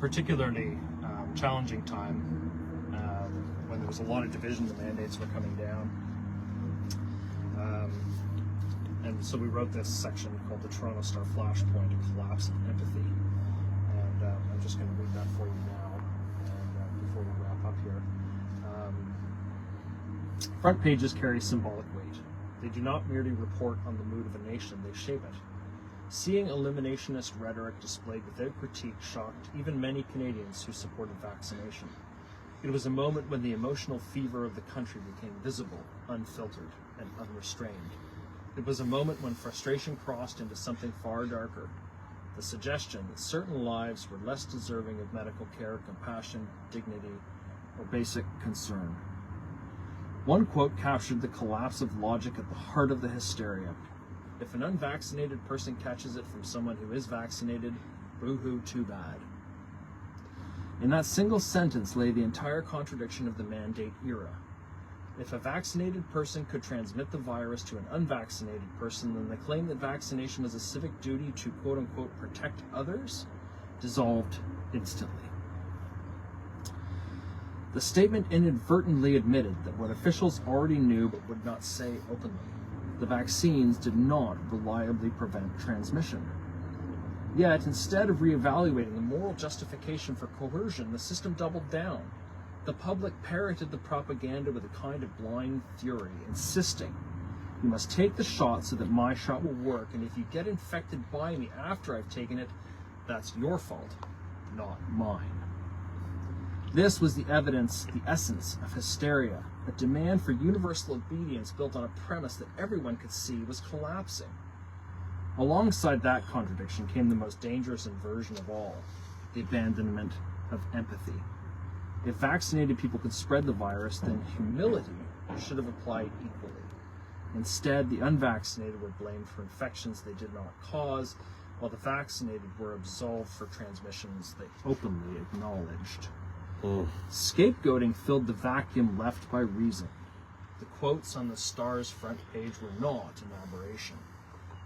particularly challenging time when there was a lot of division. The mandates were coming down. And so we wrote this section called the Toronto Star Flashpoint, a collapse of empathy. And I'm just going to read that for you now, and before we wrap up here. Front pages carry symbolic weight. They do not merely report on the mood of a nation, they shape it. Seeing eliminationist rhetoric displayed without critique shocked even many Canadians who supported vaccination. It was a moment when the emotional fever of the country became visible, unfiltered, and unrestrained. It was a moment when frustration crossed into something far darker, the suggestion that certain lives were less deserving of medical care, compassion, dignity, or basic concern. One quote captured the collapse of logic at the heart of the hysteria. If an unvaccinated person catches it from someone who is vaccinated, boo-hoo, too bad. In that single sentence lay the entire contradiction of the mandate era. If a vaccinated person could transmit the virus to an unvaccinated person, then the claim that vaccination was a civic duty to quote-unquote protect others dissolved instantly. The statement inadvertently admitted that what officials already knew but would not say openly. The vaccines did not reliably prevent transmission. Yet, instead of reevaluating the moral justification for coercion, the system doubled down. The public parroted the propaganda with a kind of blind fury, insisting, "You must take the shot so that my shot will work, and if you get infected by me after I've taken it, that's your fault, not mine." This was the essence of hysteria, a demand for universal obedience built on a premise that everyone could see was collapsing. Alongside that contradiction came the most dangerous inversion of all, the abandonment of empathy. If vaccinated people could spread the virus, then humility should have applied equally. Instead, the unvaccinated were blamed for infections they did not cause, while the vaccinated were absolved for transmissions they openly acknowledged. Scapegoating filled the vacuum left by reason. The quotes on the Star's front page were not an aberration.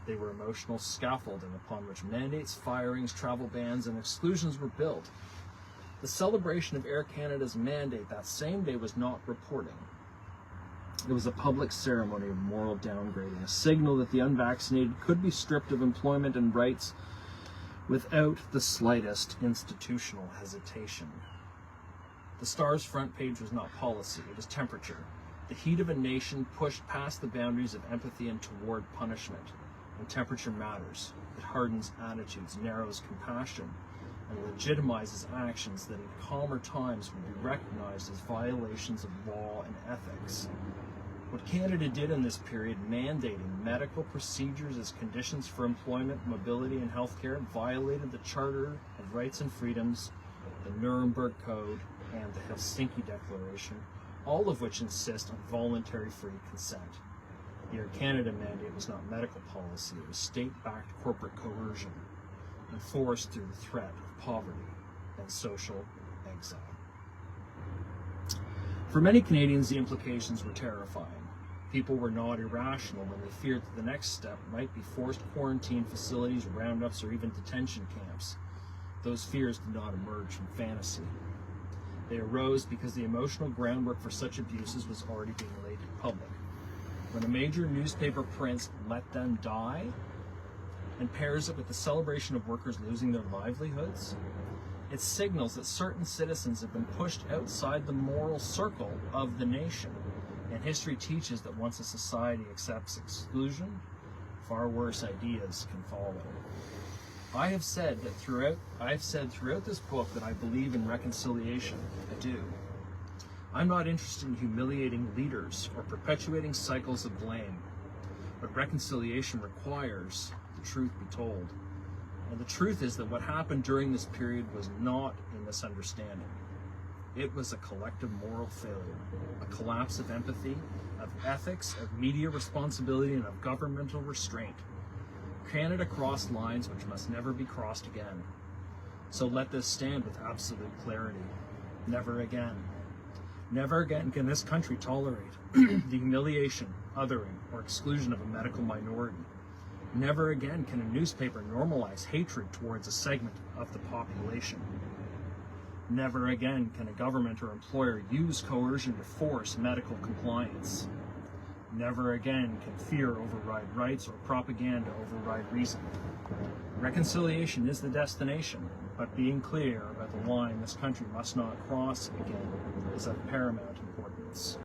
They were emotional scaffolding upon which mandates, firings, travel bans, and exclusions were built. The celebration of Air Canada's mandate that same day was not reporting. It was a public ceremony of moral downgrading, a signal that the unvaccinated could be stripped of employment and rights without the slightest institutional hesitation. The Star's front page was not policy, it was temperature. The heat of a nation pushed past the boundaries of empathy and toward punishment. And temperature matters. It hardens attitudes, narrows compassion, and legitimizes actions that in calmer times would be recognized as violations of law and ethics. What Canada did in this period, mandating medical procedures as conditions for employment, mobility, and healthcare, violated the Charter of Rights and Freedoms, the Nuremberg Code, and the Helsinki Declaration, all of which insist on voluntary free consent. The Air Canada mandate was not medical policy, it was state-backed corporate coercion, enforced through the threat of poverty and social exile. For many Canadians, the implications were terrifying. People were not irrational when they feared that the next step might be forced quarantine facilities, roundups, or even detention camps. Those fears did not emerge from fantasy. They arose because the emotional groundwork for such abuses was already being laid in public. When a major newspaper prints "Let them die" and pairs it with the celebration of workers losing their livelihoods, it signals that certain citizens have been pushed outside the moral circle of the nation. And history teaches that once a society accepts exclusion, far worse ideas can follow. I have said throughout this book that I believe in reconciliation. I do. I'm not interested in humiliating leaders or perpetuating cycles of blame, but reconciliation requires the truth be told. And the truth is that what happened during this period was not a misunderstanding. It was a collective moral failure, a collapse of empathy, of ethics, of media responsibility, and of governmental restraint. Canada crossed lines which must never be crossed again. So let this stand with absolute clarity. Never again. Never again can this country tolerate the humiliation, othering, or exclusion of a medical minority. Never again can a newspaper normalize hatred towards a segment of the population. Never again can a government or employer use coercion to force medical compliance. Never again can fear override rights or propaganda override reason. Reconciliation is the destination, but being clear about the line this country must not cross again is of paramount importance.